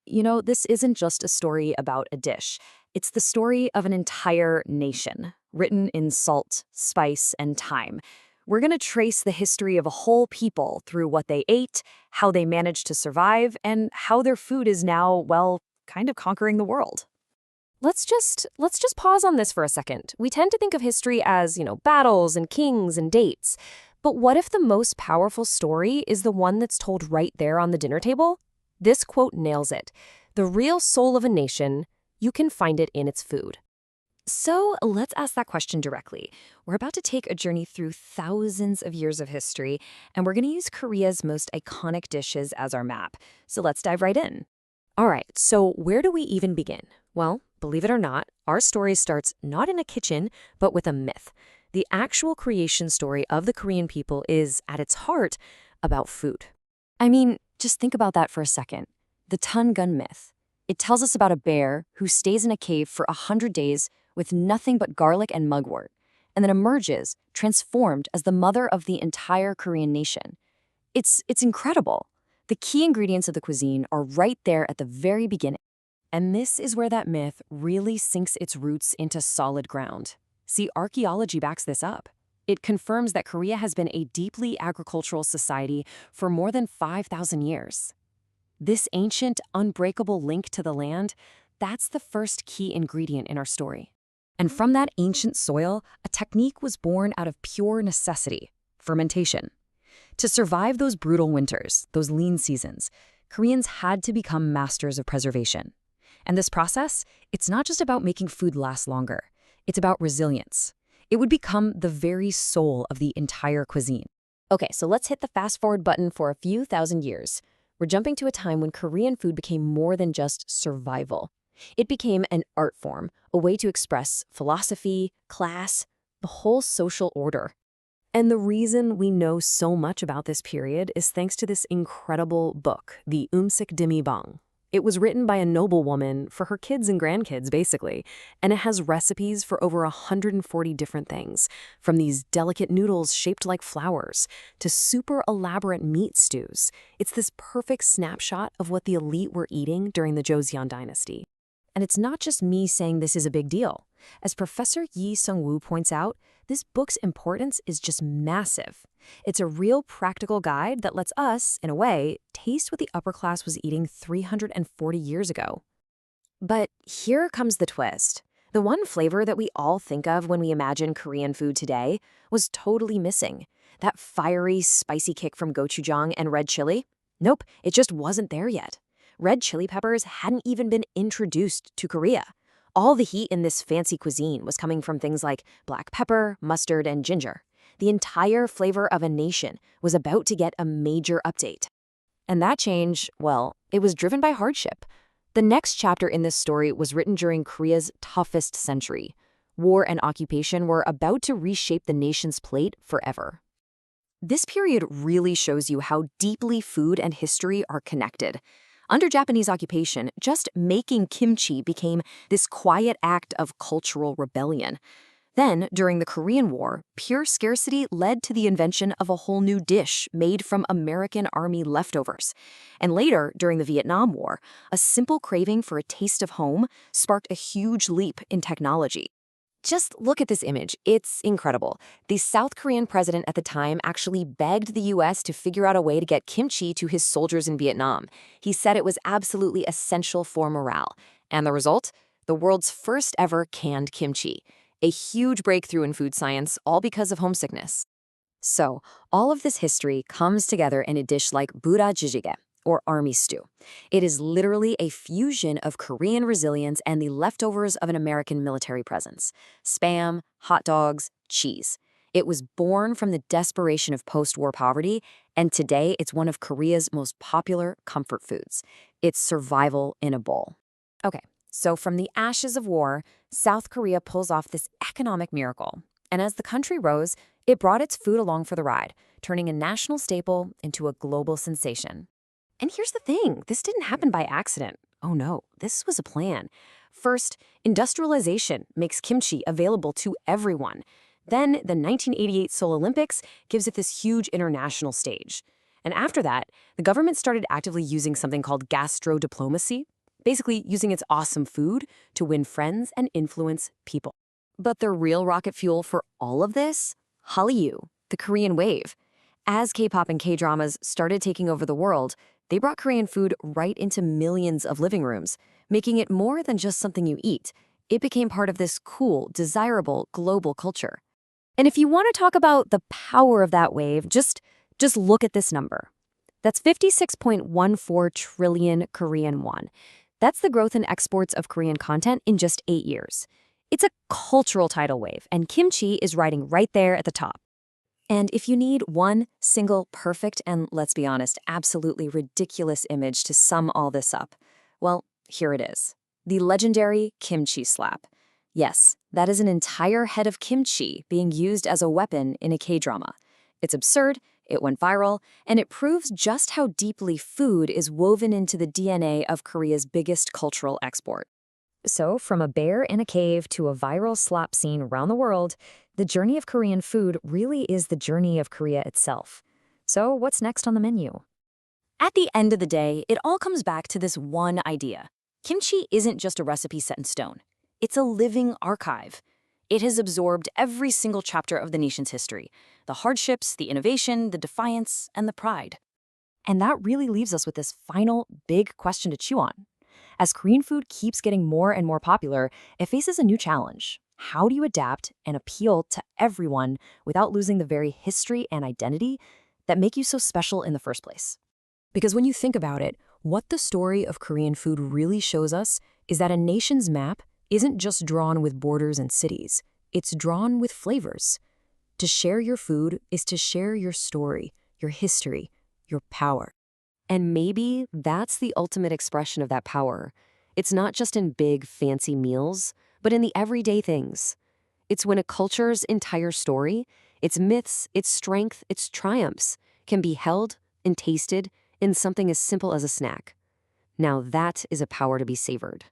This isn't just a story about a dish. It's the story of an entire nation, written in salt, spice, and time. We're going to trace the history of a whole people through what they ate, how they managed to survive, and how their food is now, well, kind of conquering the world. Let's just pause on this for a second. We tend to think of history as, battles and kings and dates. But what if the most powerful story is the one that's told right there on the dinner table? This quote nails it. The real soul of a nation, you can find it in its food. So let's ask that question directly. We're about to take a journey through thousands of years of history, and we're going to use Korea's most iconic dishes as our map. So let's dive right in. All right, so where do we even begin? Well, believe it or not, our story starts not in a kitchen, but with a myth. The actual creation story of the Korean people is, at its heart, about food. I mean, just think about that for a second. The ton gun myth. It tells us about a bear who stays in a cave for 100 days with nothing but garlic and mugwort, and then emerges, transformed as the mother of the entire Korean nation. It's incredible. The key ingredients of the cuisine are right there at the very beginning. And this is where that myth really sinks its roots into solid ground. See, archaeology backs this up. It confirms that Korea has been a deeply agricultural society for more than 5,000 years. This ancient, unbreakable link to the land, that's the first key ingredient in our story. And from that ancient soil, a technique was born out of pure necessity: fermentation. To survive those brutal winters, those lean seasons, Koreans had to become masters of preservation. And this process, it's not just about making food last longer. It's about resilience. It would become the very soul of the entire cuisine. Okay, so let's hit the fast forward button for a few thousand years. We're jumping to a time when Korean food became more than just survival. It became an art form, a way to express philosophy, class, the whole social order. And the reason we know so much about this period is thanks to this incredible book, the Bang. It was written by a noblewoman for her kids and grandkids, basically, and it has recipes for over 140 different things, from these delicate noodles shaped like flowers to super elaborate meat stews. It's this perfect snapshot of what the elite were eating during the Joseon Dynasty. And it's not just me saying this is a big deal. As Professor Yi Sung-woo points out, this book's importance is just massive. It's a real practical guide that lets us, in a way, taste what the upper class was eating 340 years ago. But here comes the twist. The one flavor that we all think of when we imagine Korean food today was totally missing. That fiery, spicy kick from gochujang and red chili? Nope, it just wasn't there yet. Red chili peppers hadn't even been introduced to Korea. All the heat in this fancy cuisine was coming from things like black pepper, mustard, and ginger. The entire flavor of a nation was about to get a major update. And that change, well, it was driven by hardship. The next chapter in this story was written during Korea's toughest century. War and occupation were about to reshape the nation's plate forever. This period really shows you how deeply food and history are connected. Under Japanese occupation, just making kimchi became this quiet act of cultural rebellion. Then, during the Korean War, pure scarcity led to the invention of a whole new dish made from American Army leftovers. And later, during the Vietnam War, a simple craving for a taste of home sparked a huge leap in technology. Just look at this image. It's incredible. The South Korean president at the time actually begged the U.S. to figure out a way to get kimchi to his soldiers in Vietnam. He said it was absolutely essential for morale. And the result? The world's first ever canned kimchi. A huge breakthrough in food science, all because of homesickness. So, all of this history comes together in a dish like budae jjigae, or army stew. It is literally a fusion of Korean resilience and the leftovers of an American military presence. Spam, hot dogs, cheese. It was born from the desperation of post-war poverty, and today it's one of Korea's most popular comfort foods. It's survival in a bowl. Okay, so from the ashes of war, South Korea pulls off this economic miracle. And as the country rose, it brought its food along for the ride, turning a national staple into a global sensation. And here's the thing, this didn't happen by accident. Oh no, this was a plan. First, industrialization makes kimchi available to everyone. Then, the 1988 Seoul Olympics gives it this huge international stage. And after that, the government started actively using something called gastro-diplomacy, basically using its awesome food to win friends and influence people. But the real rocket fuel for all of this? Hallyu, the Korean wave. As K-pop and K-dramas started taking over the world, they brought Korean food right into millions of living rooms, making it more than just something you eat. It became part of this cool, desirable global culture. And if you want to talk about the power of that wave, just look at this number. That's 56.14 trillion Korean won. That's the growth in exports of Korean content in just 8 years. It's a cultural tidal wave, and kimchi is riding right there at the top. And if you need one single perfect and, let's be honest, absolutely ridiculous image to sum all this up, well, here it is. The legendary kimchi slap. Yes, that is an entire head of kimchi being used as a weapon in a K-drama. It's absurd, it went viral, and it proves just how deeply food is woven into the DNA of Korea's biggest cultural export. So, from a bear in a cave to a viral slap scene around the world, the journey of Korean food really is the journey of Korea itself. So, what's next on the menu? At the end of the day, it all comes back to this one idea. Kimchi isn't just a recipe set in stone. It's a living archive. It has absorbed every single chapter of the nation's history, the hardships, the innovation, the defiance, and the pride. And that really leaves us with this final big question to chew on. As Korean food keeps getting more and more popular, it faces a new challenge. How do you adapt and appeal to everyone without losing the very history and identity that make you so special in the first place? Because when you think about it, what the story of Korean food really shows us is that a nation's map isn't just drawn with borders and cities, it's drawn with flavors. To share your food is to share your story, your history, your power. And maybe that's the ultimate expression of that power. It's not just in big, fancy meals, but in the everyday things. It's when a culture's entire story, its myths, its strength, its triumphs, can be held and tasted in something as simple as a snack. Now that is a power to be savored.